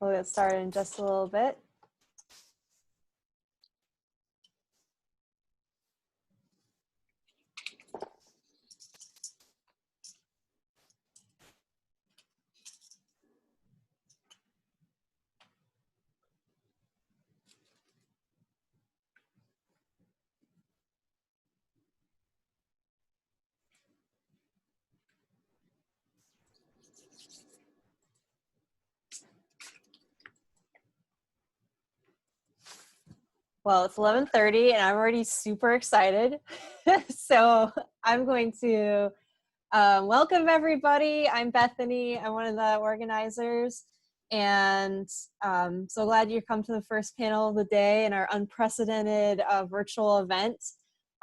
We'll get started in just a little bit. Well, it's 11:30 and I'm already super excited. So I'm going to welcome everybody. I'm Bethany. I'm one of the organizers. And so glad you come to the first panel of the day in our unprecedented virtual event.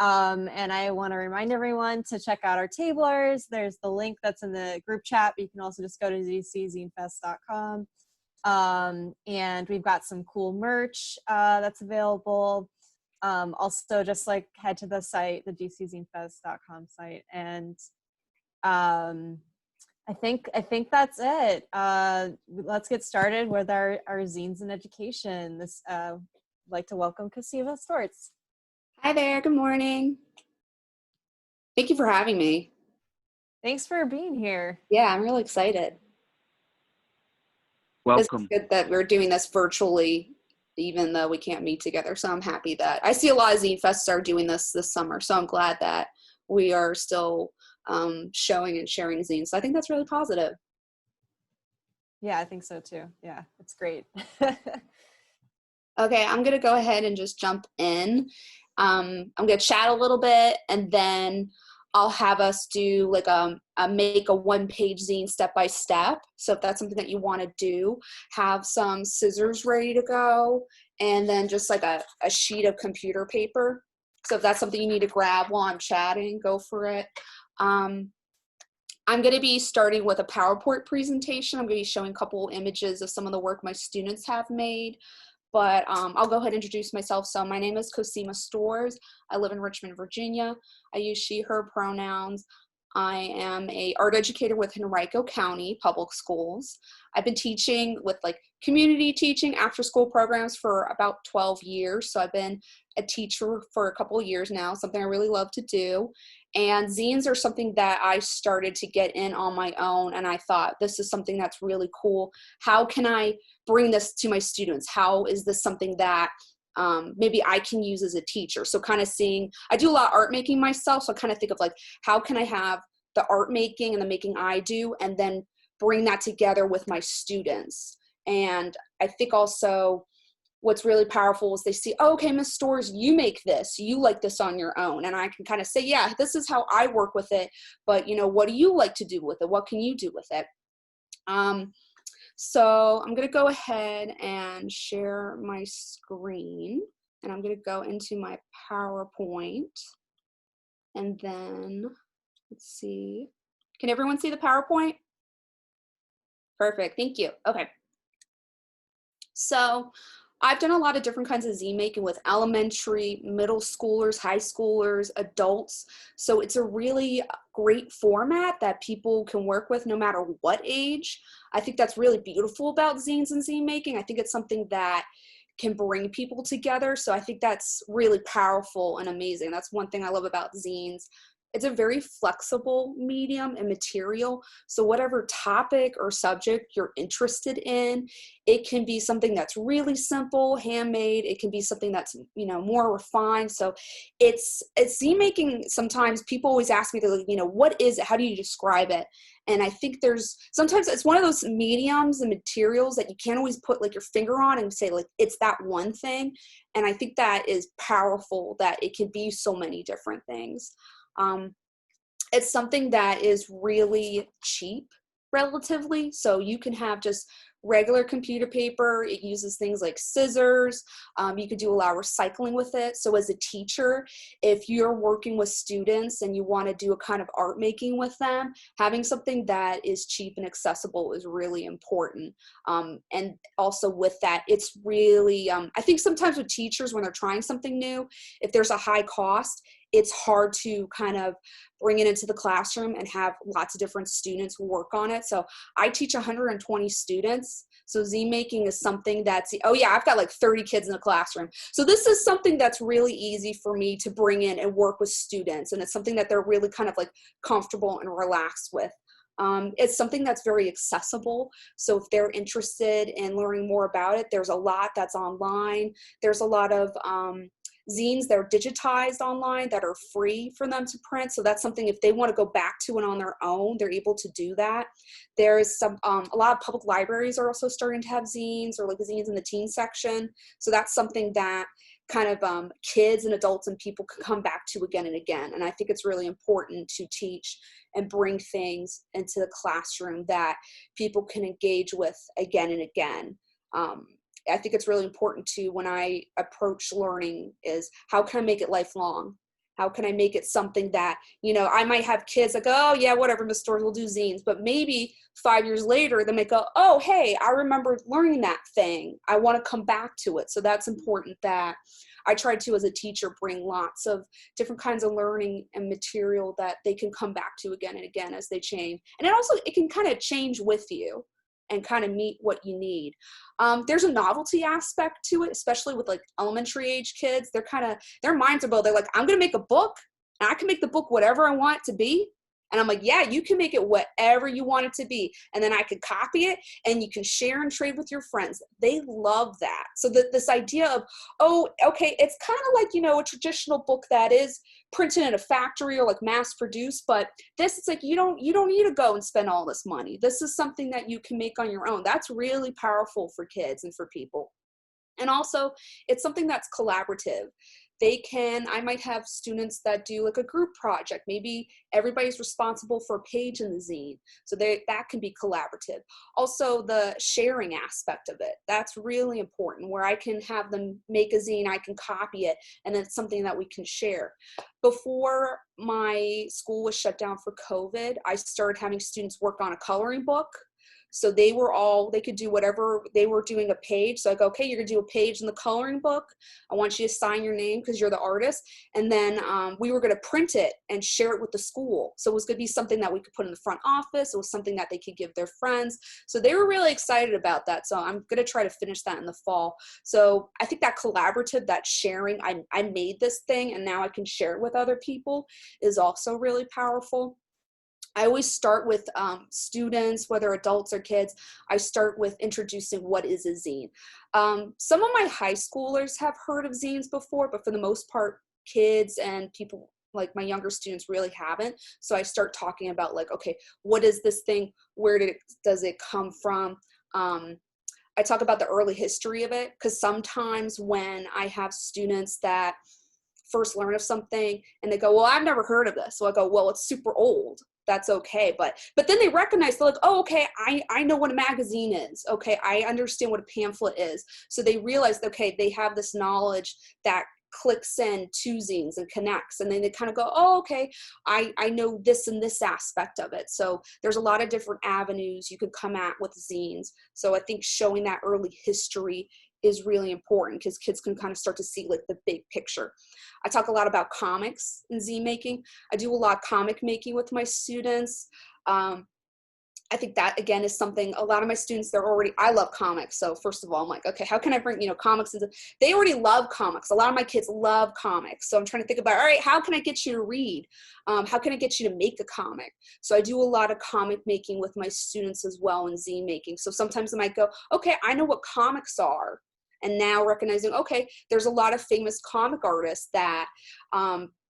And I want to remind everyone to check out our tablers. There's the link that's in the group chat, but you can also just go to dczinefest.com. And we've got some cool merch that's available. Also, just like head to the site, the dczinefest.com site, and I think that's it. Let's get started with our zines in education. This I'd like to welcome Cosima Storz. Hi there. Good morning. Thank you for having me. Thanks for being here. Yeah, I'm really excited. Welcome. It's good that we're doing this virtually, even though we can't meet together. So I'm happy that I see a lot of Zine Fests are doing this summer. So I'm glad that we are still showing and sharing zines. So I think that's really positive. Yeah, I think so too. Yeah, it's great. Okay, I'm going to go ahead and just jump in. I'm going to chat a little bit, and then I'll have us do like make a one-page zine step-by-step. So if that's something that you want to do, have some scissors ready to go, and then just like a sheet of computer paper. So if that's something you need to grab while I'm chatting, go for it. I'm going to be starting with a PowerPoint presentation. I'm going to be showing a couple images of some of the work my students have made. But I'll go ahead and introduce myself. So my name is Cosima Storz. I live in Richmond, Virginia. I use she, her pronouns. I am an art educator with Henrico County Public Schools. I've been teaching with like community teaching after school programs for about 12 years. So I've been a teacher for a couple of years now, something I really love to do. And zines are something that I started to get in on my own. And I thought, this is something that's really cool. How can I bring this to my students? How is this something that maybe I can use as a teacher? So kind of seeing, I do a lot of art making myself. So I kind of think of like, how can I have the art making and the making I do, and then bring that together with my students? And I think also what's really powerful is they see, oh, okay, Ms. Storz, you make this, you like this on your own. And I can kind of say, yeah, this is how I work with it. But, you know, what do you like to do with it? What can you do with it? So I'm going to go ahead and share my screen, and I'm going to go into my PowerPoint, and then let's see. Can everyone see the PowerPoint? Perfect. Thank you. Okay. So I've done a lot of different kinds of zine making with elementary, middle schoolers, high schoolers, adults. So it's a really great format that people can work with no matter what age. I think that's really beautiful about zines and zine making. I think it's something that can bring people together. So I think that's really powerful and amazing. That's one thing I love about zines. It's a very flexible medium and material. So whatever topic or subject you're interested in, it can be something that's really simple, handmade. It can be something that's, you know, more refined. So it's zine making. Sometimes people always ask me, you know, what is it? How do you describe it? And I think sometimes it's one of those mediums and materials that you can't always put like your finger on and say like, it's that one thing. And I think that is powerful, that it can be so many different things. It's something that is really cheap relatively. So you can have just regular computer paper. It uses things like scissors. You could do a lot of recycling with it. So as a teacher, if you're working with students and you want to do a kind of art making with them, having something that is cheap and accessible is really important. And also with that, it's really, I think sometimes with teachers, when they're trying something new, if there's a high cost, it's hard to kind of bring it into the classroom and have lots of different students work on it. So I teach 120 students. So zine making is something that's, oh yeah, I've got like 30 kids in the classroom. So this is something that's really easy for me to bring in and work with students. And it's something that they're really kind of like comfortable and relaxed with. It's something that's very accessible. So if they're interested in learning more about it, there's a lot that's online. There's a lot of zines that are digitized online that are free for them to print. So that's something, if they want to go back to it on their own, they're able to do that. There's some, a lot of public libraries are also starting to have zines, or like zines in the teen section. So that's something that kind of kids and adults and people can come back to again and again. And I think it's really important to teach and bring things into the classroom that people can engage with again and again. I think it's really important to, when I approach learning, is how can I make it lifelong? How can I make it something that, you know, I might have kids like, oh yeah, whatever, Miss Storz, we'll do zines. But maybe 5 years later, they might go, oh, hey, I remember learning that thing. I want to come back to it. So that's important that I try to, as a teacher, bring lots of different kinds of learning and material that they can come back to again and again as they change. And it can kind of change with you and kind of meet what you need. There's a novelty aspect to it, especially with like elementary age kids. Their minds are both, they're like, I'm gonna make a book and I can make the book whatever I want it to be. And I'm like, yeah, you can make it whatever you want it to be. And then I can copy it and you can share and trade with your friends. They love that. So this idea of, oh, okay, it's kind of like, you know, a traditional book that is printed in a factory or like mass produced, but this, it's like, you don't need to go and spend all this money. This is something that you can make on your own. That's really powerful for kids and for people. And also, it's something that's collaborative. I might have students that do like a group project. Maybe everybody's responsible for a page in the zine. So that can be collaborative. Also, the sharing aspect of it, that's really important, where I can have them make a zine, I can copy it, and then it's something that we can share. Before my school was shut down for COVID, I started having students work on a coloring book. So they could do whatever. They were doing a page. So I go, okay, you're gonna do a page in the coloring book. I want you to sign your name because you're the artist. And then we were gonna print it and share it with the school. So it was gonna be something that we could put in the front office. It was something that they could give their friends. So they were really excited about that. So I'm gonna try to finish that in the fall. So I think that collaborative, that sharing, I made this thing and now I can share it with other people, is also really powerful. I always start with students, whether adults or kids. I start with introducing what is a zine. Some of my high schoolers have heard of zines before, but for the most part, kids and people like my younger students really haven't. So I start talking about like, okay, what is this thing? Where does it come from? I talk about the early history of it, because sometimes when I have students that first learn of something and they go, well, I've never heard of this. So I go, well, it's super old. That's okay. But then they recognize, they're like, oh, okay, I know what a magazine is. Okay, I understand what a pamphlet is. So they realize, okay, they have this knowledge that clicks in to zines and connects. And then they kind of go, oh, okay, I know this and this aspect of it. So there's a lot of different avenues you can come at with zines. So I think showing that early history is really important, because kids can kind of start to see like the big picture. I talk a lot about comics and zine making. I do a lot of comic making with my students. I think that, again, is something a lot of my students, I love comics. So first of all, I'm like, okay, how can I bring, comics into, they already love comics. A lot of my kids love comics. So I'm trying to think about, all right, how can I get you to read? How can I get you to make a comic? So I do a lot of comic making with my students as well, and zine making. So sometimes I might go, okay, I know what comics are. And now recognizing, okay, there's a lot of famous comic artists that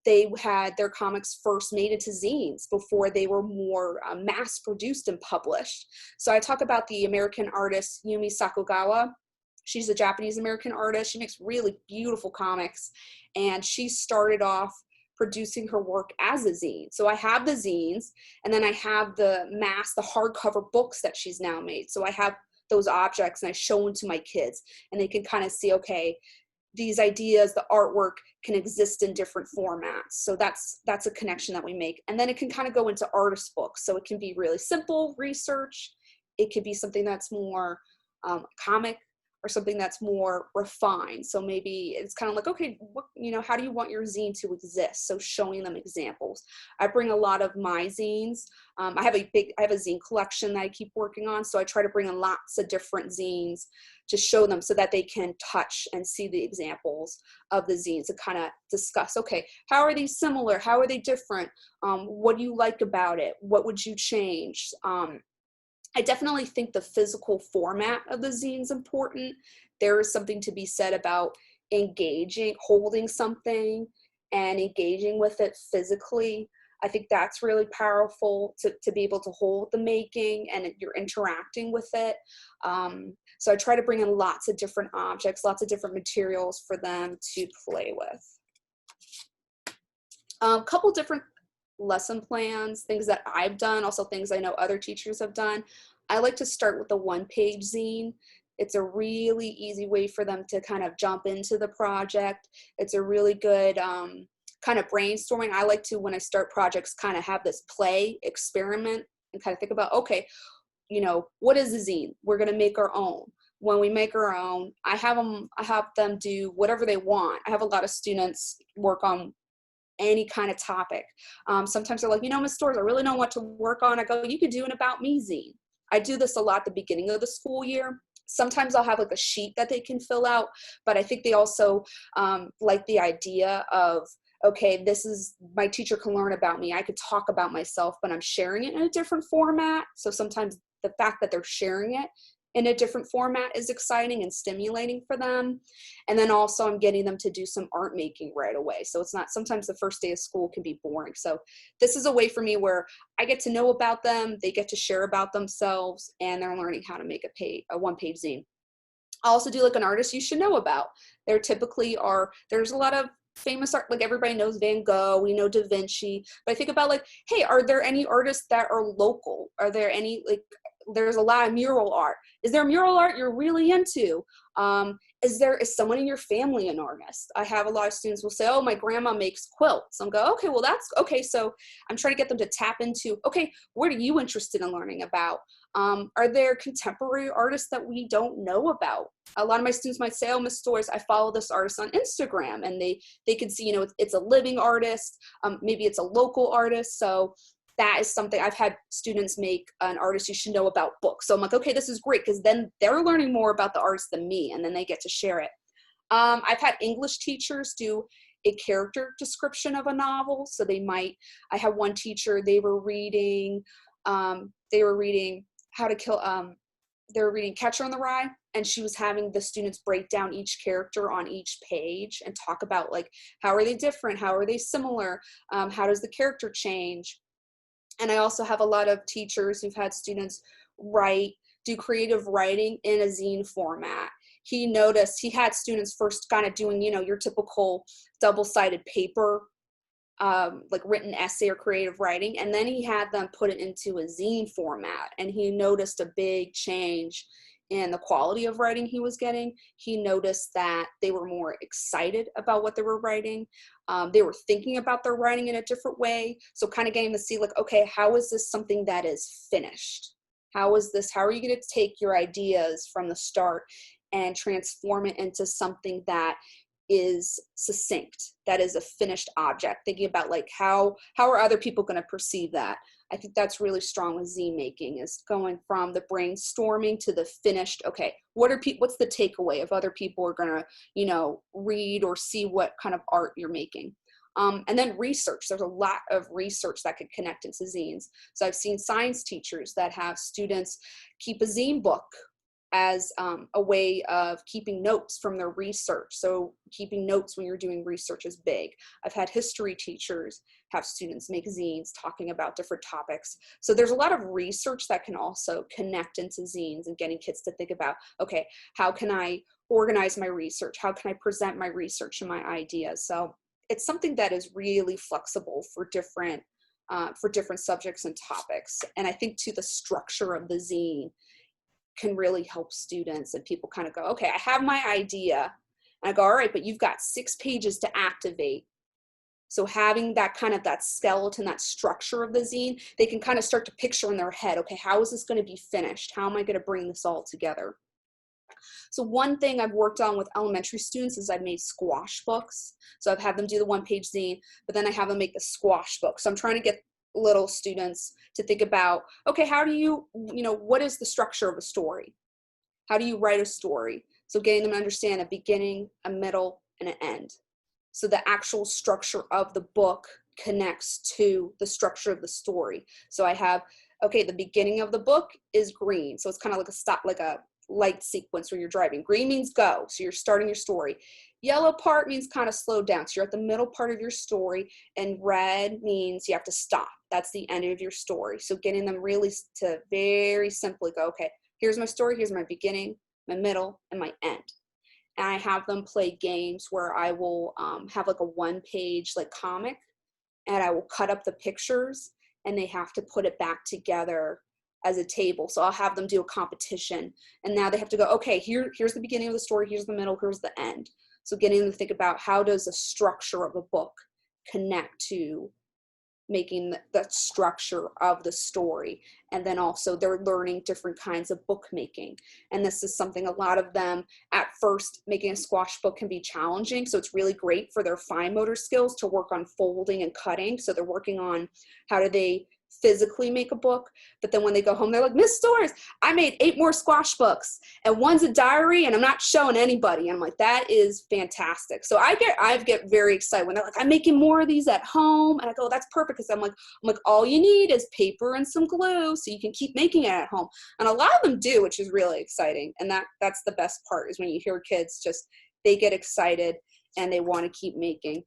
they had their comics first made into zines before they were more mass produced and published. So I talk about the American artist Yumi Sakugawa. She's a Japanese American artist. She makes really beautiful comics. And she started off producing her work as a zine. So I have the zines, and then I have the hardcover books that she's now made. So I have those objects and I show them to my kids, and they can kind of see, okay, these ideas, the artwork can exist in different formats. So that's a connection that we make. And then it can kind of go into artist books. So it can be really simple research. It could be something that's more comic. or something that's more refined. So maybe it's kind of like, okay, what, how do you want your zine to exist? So showing them examples. I bring a lot of my zines. I have a zine collection that I keep working on. So I try to bring in lots of different zines to show them so that they can touch and see the examples of the zines and kind of discuss, okay, how are these similar? How are they different? What do you like about it? What would you change? I definitely think the physical format of the zine is important. There is something to be said about engaging, holding something and engaging with it physically. I think that's really powerful to be able to hold the making and you're interacting with it. So I try to bring in lots of different objects, lots of different materials for them to play with. A couple different lesson plans, things that I've done, also things I know other teachers have done. I like to start with the one-page zine. It's a really easy way for them to kind of jump into the project. It's a really good kind of brainstorming. I like to, when I start projects, kind of have this play experiment and kind of think about, okay, what is a zine? We're going to make our own. When we make our own, I have them do whatever they want. I have a lot of students work on any kind of topic. Sometimes they're like, Ms. Storz, I really don't know what to work on. I go, you could do an about me zine. I do this a lot at the beginning of the school year. Sometimes I'll have like a sheet that they can fill out, but I think they also like the idea of, okay, this is, my teacher can learn about me. I could talk about myself, but I'm sharing it in a different format. So sometimes the fact that they're sharing it in a different format is exciting and stimulating for them. And then also I'm getting them to do some art making right away. So it's not, sometimes the first day of school can be boring. So this is a way for me where I get to know about them, they get to share about themselves, and they're learning how to make a one-page zine. I also do like an artist you should know about. There typically are, there's a lot of famous art, like everybody knows Van Gogh, we know Da Vinci, but I think about like, hey, are there any artists that are local? Are there any, like, there's a lot of mural art. Is there mural art you're really into? Is someone in your family an artist? I have a lot of students will say, oh, my grandma makes quilts. I'm go, okay, well that's, okay. So I'm trying to get them to tap into, okay, what are you interested in learning about? Are there contemporary artists that we don't know about? A lot of my students might say, oh, Ms. Storz, I follow this artist on Instagram, and they can see, it's a living artist. Maybe it's a local artist. So that is something I've had students make an artist you should know about book. So I'm like, okay, this is great, because then they're learning more about the artist than me, and then they get to share it. I've had English teachers do a character description of a novel. So I have one teacher, they were reading How to Kill, they were reading Catcher in the Rye, and she was having the students break down each character on each page and talk about like, how are they different? How are they similar? How does the character change? And I also have a lot of teachers who've had students do creative writing in a zine format. He had students first kind of doing, your typical double-sided paper, like written essay or creative writing. And then he had them put it into a zine format. And he noticed a big change in the quality of writing he was getting. He noticed that they were more excited about what they were writing. They were thinking about their writing in a different way. So kind of getting to see like, okay, how is this something that is finished? How are you going to take your ideas from the start and transform it into something that is succinct, that is a finished object? Thinking about like, how are other people going to perceive that? I think that's really strong with zine making, is going from the brainstorming to the finished, okay, what's the takeaway if other people are going to, read or see what kind of art you're making? And then research. There's a lot of research that could connect into zines. So I've seen science teachers that have students keep a zine book as a way of keeping notes from their research. So keeping notes when you're doing research is big. I've had history teachers have students make zines talking about different topics. So there's a lot of research that can also connect into zines and getting kids to think about, okay, how can I organize my research? How can I present my research and my ideas? So it's something that is really flexible for different subjects and topics. And I think too, the structure of the zine can really help students, and people kind of go, okay, I have my idea. And I go, all right, but you've got 6 pages to activate. So having that kind of that skeleton, that structure of the zine, they can kind of start to picture in their head, okay, how is this going to be finished? How am I going to bring this all together? So one thing I've worked on with elementary students is I've made squash books. So I've had them do the one-page zine, but then I have them make the squash book. So I'm trying to get little students to think about, okay, how do you know, what is the structure of a story? How do you write a story? So getting them to understand a beginning, a middle, and an end. So the actual structure of the book connects to the structure of the story. So I have, okay, the beginning of the book is green. So it's kind of like a stop, like a light sequence where you're driving. Green means go. So you're starting your story. Yellow part means kind of slow down. So you're at the middle part of your story, and red means you have to stop. That's the end of your story. So getting them really to very simply go, okay, here's my story. Here's my beginning, my middle, and my end. And I have them play games where I will have like a one-page like comic, and I will cut up the pictures, and they have to put it back together as a table. So I'll have them do a competition, and now they have to go, okay, here's the beginning of the story, here's the middle, here's the end. So getting them to think about how does the structure of a book connect to making the structure of the story. And then also they're learning different kinds of bookmaking. And this is something a lot of them at first, making a squash book can be challenging. So it's really great for their fine motor skills to work on folding and cutting. So they're working on how do they physically make a book. But then when they go home, they're like, Miss Storz, I made 8 more squash books, and one's a diary, and I'm not showing anybody. And I'm like, that is fantastic. So I get very excited when they're like, I'm making more of these at home. And I go, that's perfect, because I'm like, all you need is paper and some glue so you can keep making it at home. And a lot of them do, which is really exciting. And that's the best part, is when you hear kids just, they get excited and they want to keep making.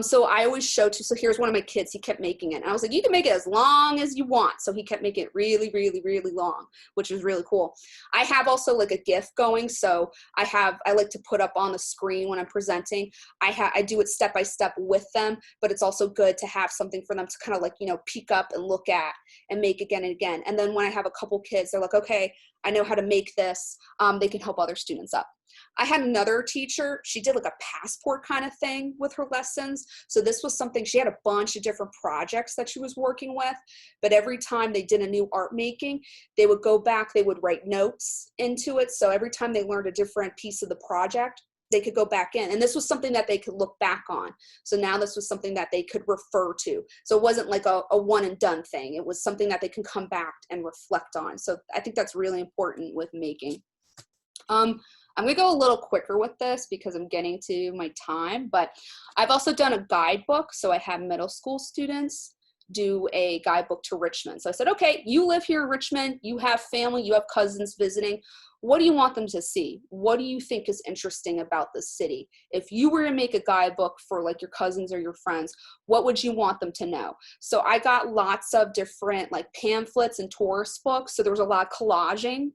So I always show so here's one of my kids, he kept making it. And I was like, you can make it as long as you want. So he kept making it really, really, really long, which is really cool. I have also like a GIF going. So I like to put up on the screen when I'm presenting. I do it step by step with them, but it's also good to have something for them to kind of like, you know, peek up and look at and make again and again. And then when I have a couple kids, they're like, okay, I know how to make this. They can help other students up. I had another teacher, she did like a passport kind of thing with her lessons. So this was something, she had a bunch of different projects that she was working with, but every time they did a new art making, they would go back, they would write notes into it. So every time they learned a different piece of the project, they could go back in. And this was something that they could look back on. So now this was something that they could refer to. So it wasn't like a one and done thing. It was something that they can come back and reflect on. So I think that's really important with making. I'm going to go a little quicker with this because I'm getting to my time, but I've also done a guidebook. So I have middle school students do a guidebook to Richmond. So I said, okay, you live here in Richmond, you have family, you have cousins visiting. What do you want them to see? What do you think is interesting about the city? If you were to make a guidebook for like your cousins or your friends, what would you want them to know? So I got lots of different like pamphlets and tourist books. So there was a lot of collaging.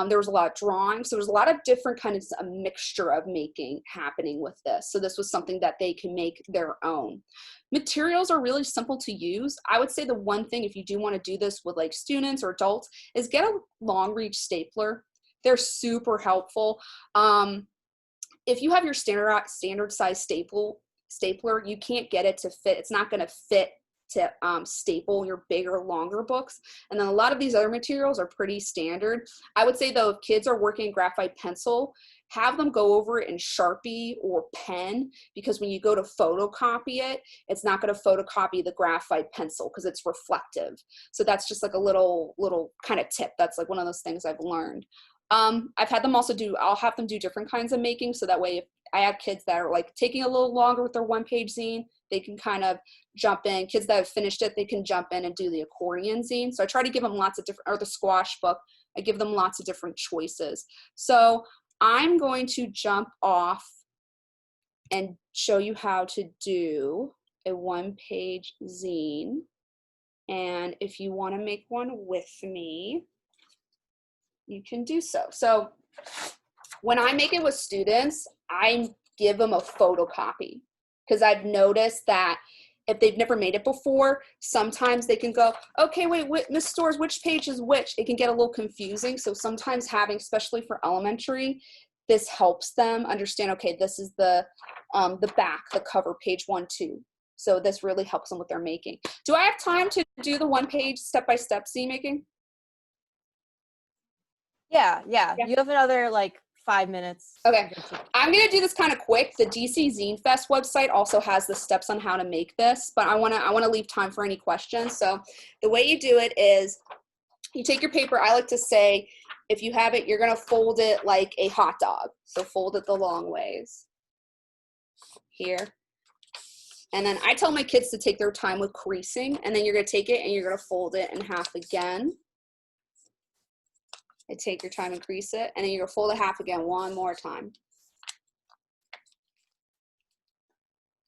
There was a lot of drawings. So there was a lot of different kinds of mixture of making happening with this. So this was something that they can make their own. Materials are really simple to use. I would say the one thing, if you do want to do this with like students or adults, is get a long reach stapler. They're super helpful. If you have your standard size stapler, you can't get it to fit. It's not going to fit to staple your bigger, longer books. And then a lot of these other materials are pretty standard. I would say though, if kids are working graphite pencil, have them go over it in Sharpie or pen, because when you go to photocopy it, it's not going to photocopy the graphite pencil because it's reflective. So that's just like a little kind of tip. That's like one of those things I've learned. I've had them also I'll have them do different kinds of making. So that way, if I have kids that are like taking a little longer with their one-page zine, they can kind of jump in. Kids that have finished it, they can jump in and do the accordion zine. So I try to give them lots of different, or the squash book, I give them lots of different choices. So I'm going to jump off and show you how to do a one-page zine. And if you want to make one with me, you can do so. So when I make it with students, I give them a photocopy, because I've noticed that if they've never made it before, sometimes they can go, okay, wait, Miss Storz, which page is which? It can get a little confusing. So sometimes having, especially for elementary, this helps them understand, okay, this is the back, the cover, page 1, 2. So this really helps them with their making. Do I have time to do the one-page step-by-step zine making? Yeah, yeah. Yeah. You have another like 5 minutes. Okay. I'm going to do this kind of quick. The DC Zine Fest website also has the steps on how to make this, but I want to leave time for any questions. So the way you do it is you take your paper. I like to say, if you have it, you're going to fold it like a hot dog. So fold it the long ways here. And then I tell my kids to take their time with creasing, and then you're going to take it and you're going to fold it in half again. And take your time and crease it, and then you're going to fold it half again one more time.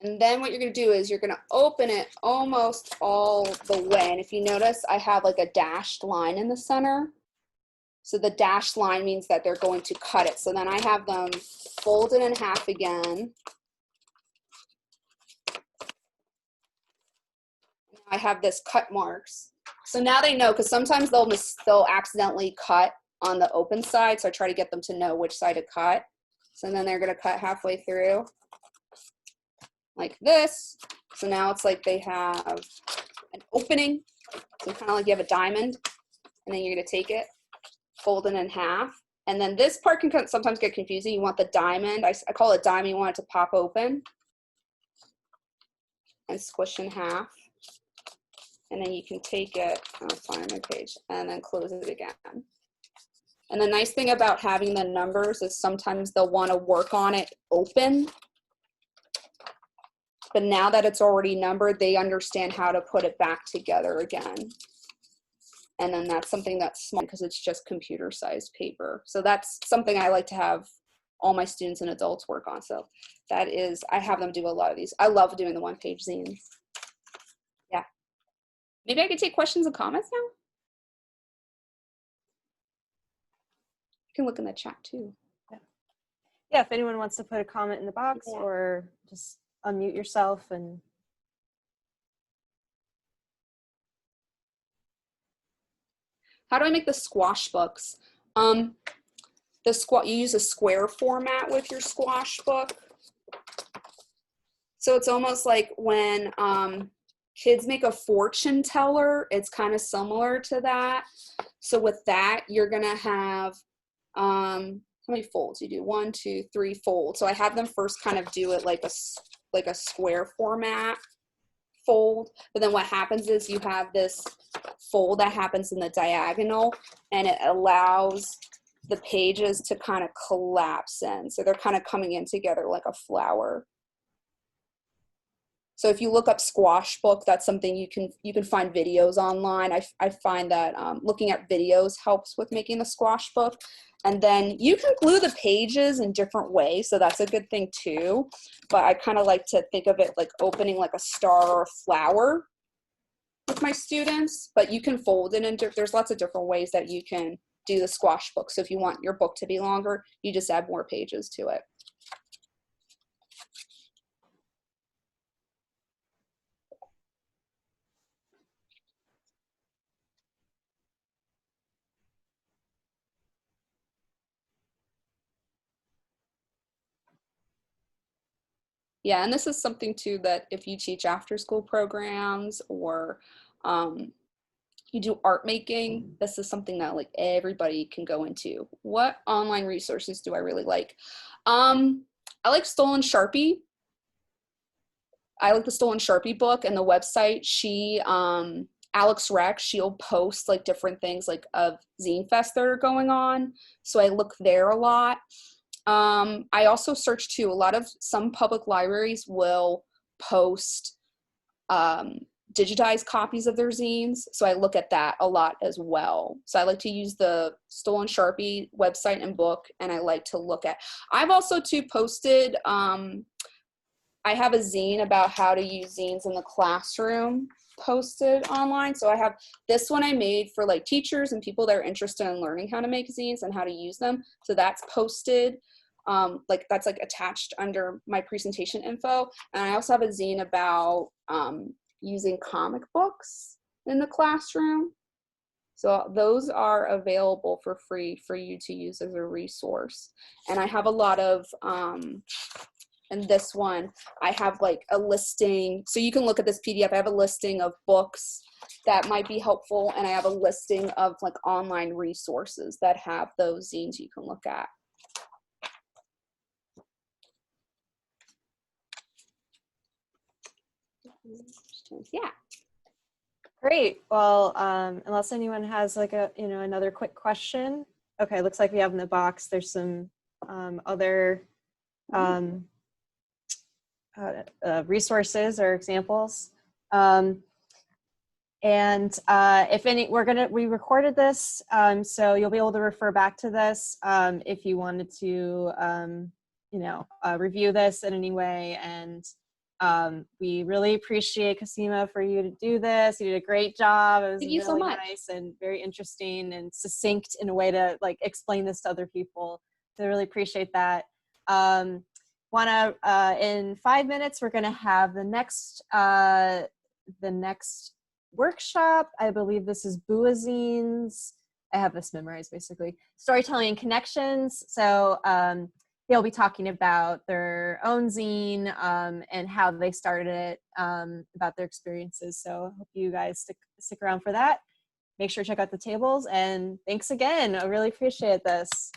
And then what you're going to do is you're going to open it almost all the way. And if you notice, I have like a dashed line in the center. So the dashed line means that they're going to cut it. So then I have them fold it in half again. I have this cut marks. So now they know, because sometimes they'll accidentally cut on the open side. So I try to get them to know which side to cut. So then they're going to cut halfway through like this. So now it's like they have an opening. So kind of like you have a diamond, and then you're going to take it, fold it in half. And then this part can sometimes get confusing. You want the diamond, I call it diamond, you want it to pop open and squish in half. And then you can take it, I'll find my page, and then close it again. And the nice thing about having the numbers is sometimes they'll want to work on it open. But now that it's already numbered, they understand how to put it back together again. And then that's something that's smart because it's just computer-sized paper. So that's something I like to have all my students and adults work on. So that is, I have them do a lot of these. I love doing the one-page zines. Yeah. Maybe I could take questions and comments now? You can look in the chat too. Yeah, if anyone wants to put a comment in the box, Yeah. or just unmute yourself and. How do I make the squash books? You use a square format with your squash book. So it's almost like when kids make a fortune teller, it's kind of similar to that. So with that, you're gonna have, how many folds? You do 1, 2, 3 folds. So I have them first kind of do it like a square format fold, but then what happens is you have this fold that happens in the diagonal, and it allows the pages to kind of collapse in. So they're kind of coming in together like a flower. So if you look up squash book, that's something you can find videos online. I find that looking at videos helps with making the squash book. And then you can glue the pages in different ways, so that's a good thing too. But I kind of like to think of it like opening like a star or a flower with my students. But you can fold it, and there's lots of different ways that you can do the squash book. So if you want your book to be longer, you just add more pages to it. Yeah, and this is something too that if you teach after school programs or you do art making, this is something that like everybody can go into. What online resources do I really like? I like Stolen Sharpie. I like the Stolen Sharpie book and the website. Alex Rex, she'll post like different things like of Zine Fest that are going on. So I look there a lot. I also search too. Some public libraries will post digitized copies of their zines. So I look at that a lot as well. So I like to use the Stolen Sharpie website and book, and I like to look at. I've also too posted, I have a zine about how to use zines in the classroom posted online. So I have this one I made for like teachers and people that are interested in learning how to make zines and how to use them. So that's posted. That's like attached under my presentation info. And I also have a zine about using comic books in the classroom. So those are available for free for you to use as a resource. And I have a lot of And this one, I have like a listing. So you can look at this PDF. I have a listing of books that might be helpful. And I have a listing of like online resources that have those zines you can look at. Yeah. Great. Well, unless anyone has like a, another quick question. Okay, looks like we have in the box, there's some other resources or examples. And if any, we recorded this, so you'll be able to refer back to this if you wanted to, review this in any way. And we really appreciate, Cosima, for you to do this. You did a great job. It was Thank you really so much. nice and very interesting and succinct in a way to like explain this to other people. So I really appreciate that. In 5 minutes, we're gonna have the next workshop. I believe this is BUA Zines. I have this memorized basically. Storytelling and connections. So they'll be talking about their own zine and how they started it, about their experiences. So I hope you guys stick around for that. Make sure to check out the tables, and thanks again. I really appreciate this.